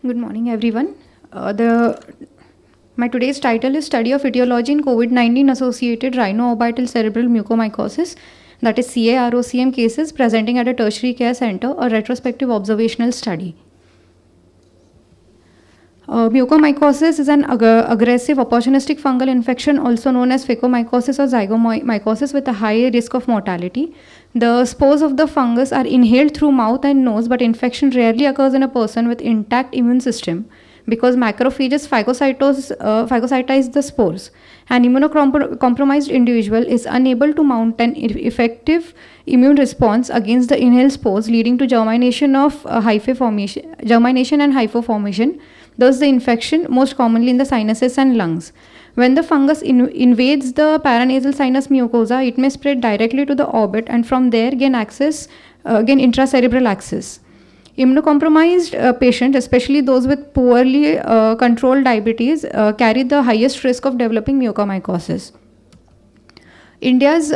Good morning, everyone. My today's title is Study of Etiology in COVID-19 Associated Rhino Orbital Cerebral Mucormycosis, that is CAROCM cases presenting at a tertiary care center, a retrospective observational study. Mucormycosis is an aggressive opportunistic fungal infection, also known as phaeomycosis or zygomycosis, with a high risk of mortality. The spores of the fungus are inhaled through mouth and nose, but infection rarely occurs in a person with intact immune system because macrophages phagocytize the spores. An immunocompromised individual is unable to mount an effective immune response against the inhaled spores, leading to germination and hyphae formation. Thus, the infection most commonly in the sinuses and lungs. When the fungus invades the paranasal sinus mucosa, it may spread directly to the orbit and from there gain intracerebral access. Immunocompromised patients, especially those with poorly controlled diabetes, carry the highest risk of developing mucormycosis. India's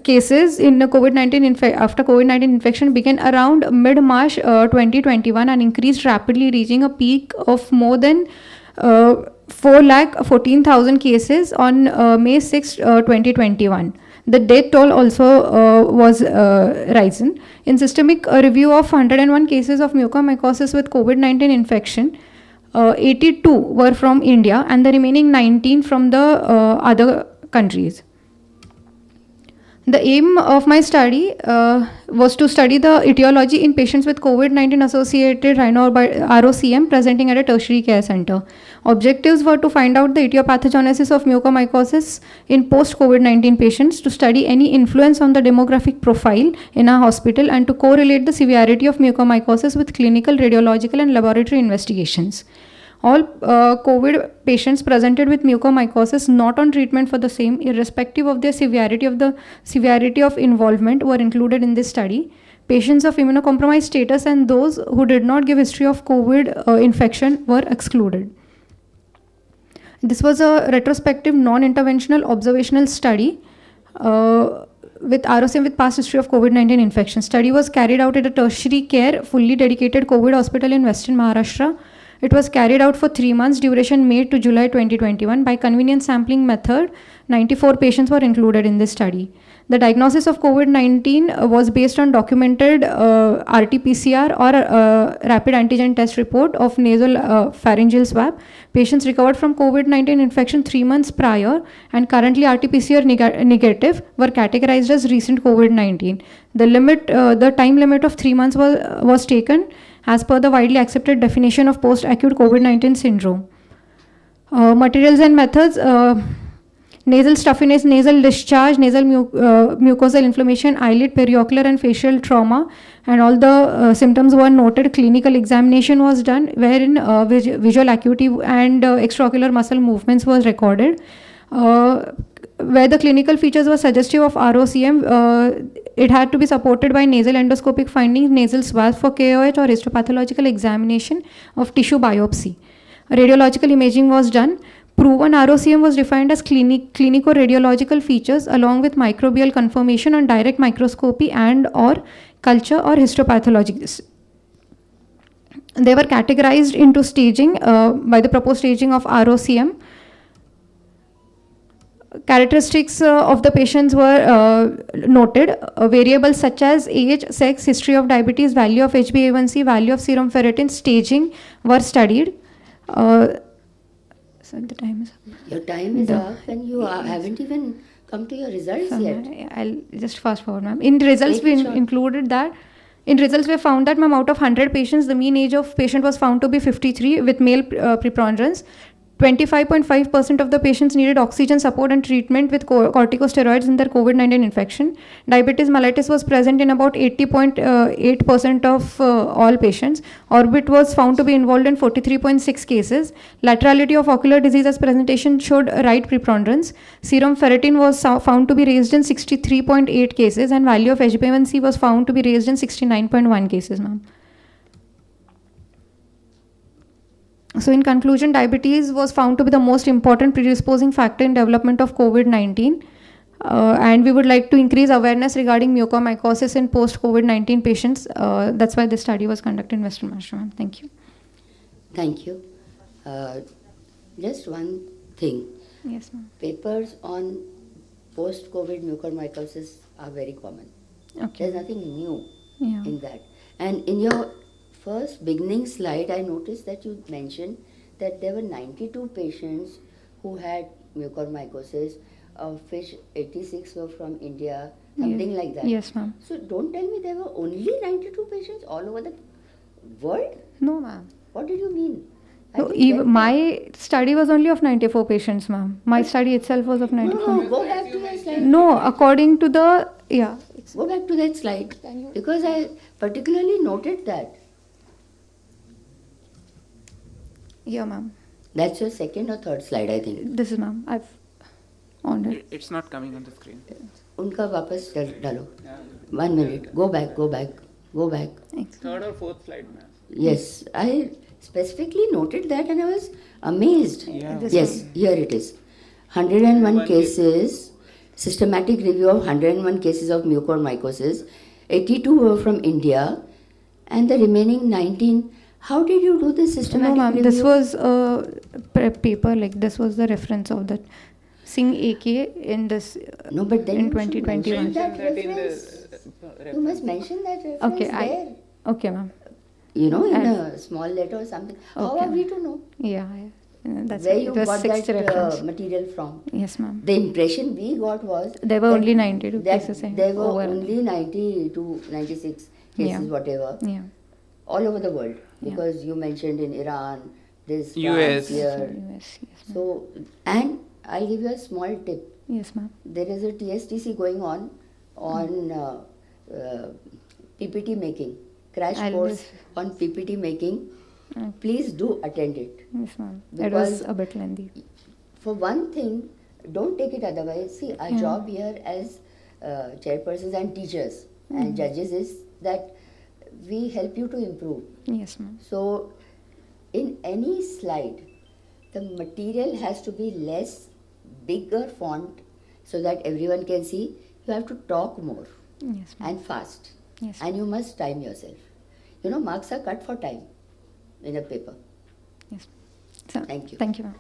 cases in COVID-19 after COVID-19 infection began around mid-March 2021 and increased rapidly, reaching a peak of more than 4,14,000 cases on May 6, 2021. The death toll also was risen. In systemic review of 101 cases of mucormycosis with COVID-19 infection, 82 were from India and the remaining 19 from the other countries. The aim of my study was to study the etiology in patients with COVID-19 associated Rhino ROCM presenting at a tertiary care center. Objectives were to find out the etiopathogenesis of mucormycosis in post-COVID-19 patients, to study any influence on the demographic profile in our hospital, and to correlate the severity of mucormycosis with clinical, radiological, and laboratory investigations. All COVID patients presented with mucormycosis not on treatment for the same, irrespective of their severity of involvement, were included in this study. Patients of immunocompromised status and those who did not give history of COVID infection were excluded. This was a retrospective non-interventional observational study with ROCM with past history of COVID-19 infection. Study was carried out at a tertiary care, fully dedicated COVID hospital in Western Maharashtra. It was carried out for 3 months, duration May to July 2021. By convenience sampling method, 94 patients were included in this study. The diagnosis of COVID-19 was based on documented RT-PCR or rapid antigen test report of nasal pharyngeal swab. Patients recovered from COVID-19 infection 3 months prior and currently RT-PCR negative were categorized as recent COVID-19. The time limit of 3 months was taken as per the widely accepted definition of post-acute COVID-19 syndrome. Materials and methods: nasal stuffiness, nasal discharge, nasal mucosal inflammation, eyelid, periocular and facial trauma, and all the symptoms were noted. Clinical examination was done wherein visual acuity and extraocular muscle movements was recorded. Where the clinical features were suggestive of ROCM, it had to be supported by nasal endoscopic findings, nasal swabs for KOH or histopathological examination of tissue biopsy. Radiological imaging was done. Proven ROCM was defined as clinico-radiological features along with microbial confirmation on direct microscopy and or culture or histopathology. They were categorized into staging by the proposed staging of ROCM. Characteristics of the patients were noted. Variables such as age, sex, history of diabetes, value of HbA1c, value of serum ferritin, staging were studied. So the time is up. Your time is up and you haven't even come to your results yet. I'll just fast forward, ma'am. In results, we included that. In results, we found that, ma'am, out of 100 patients, the mean age of patient was found to be 53 with male preponderance. 25.5% of the patients needed oxygen support and treatment with corticosteroids in their COVID-19 infection. Diabetes mellitus was present in about 80.8% of all patients. Orbit was found to be involved in 43.6 cases. Laterality of ocular disease as presentation showed right preponderance. Serum ferritin was found to be raised in 63.8 cases and value of HbA1c was found to be raised in 69.1 cases, ma'am. So in conclusion, diabetes was found to be the most important predisposing factor in development of COVID-19. And we would like to increase awareness regarding mucormycosis in post-COVID-19 patients. That's why this study was conducted in Western Maharashtra. Thank you. Thank you. Just one thing. Yes, ma'am. Papers on post-COVID mucormycosis are very common. Okay. There's nothing new Yeah. in that. And in your first beginning slide, I noticed that you mentioned that there were 92 patients who had mucormycosis, of which 86 were from India, something like that. Yes, ma'am. So don't tell me there were only 92 patients all over the world. No, ma'am. What did you mean? I No, didn't get that. my study was only of 94 patients, ma'am. My study itself was of 94. No, go back to your slide. No, according to the, yeah. Go back to that slide. Because I particularly noted that. Yeah, ma'am. That's your second or third slide, I think. This is, ma'am. I've on it. It's not coming on the screen. Unka वापस डालो. 1 minute. Go back, go back, go back. Third or fourth slide, ma'am. Yes, I specifically noted that and I was amazed. Yeah. Yes, here it is. 101 cases, systematic review of 101 cases of mucormycosis. 82 were from India and the remaining 19. How did you do this systematic No, ma'am. review? This was a paper, like this was the reference of that Singh AK in this No, but then in you should 2021. mention that Mention that in the reference. You must mention that reference Okay, there. okay, ma'am. You know, in I've- a small letter or something. How Okay. are we to know Yeah, that's where it. you It was got sixth that reference. material from? Yes, ma'am. The impression we got was There were that only 92 that cases there were overall. only 92, 96 cases, Yeah. whatever, Yeah. all over the world. Yeah. Because you mentioned in Iran, this US. France here. Yes, yes, ma'am. So, and I'll give you a small tip. Yes, ma'am. There is a TSTC going on PPT making, crash I'll course just- on PPT making. Okay. Please do attend it. Yes, ma'am. It Because- was a bit lengthy. For one thing, don't take it otherwise. See, our Yeah. job here as chairpersons and teachers and judges is that we help you to improve. Yes, ma'am. So, in any slide, the material has to be less, bigger font so that everyone can see. You have to talk more Yes, ma'am. and fast. Yes. And you must time yourself. You know, marks are cut for time in a paper. Yes. So, Thank you. Thank you, ma'am.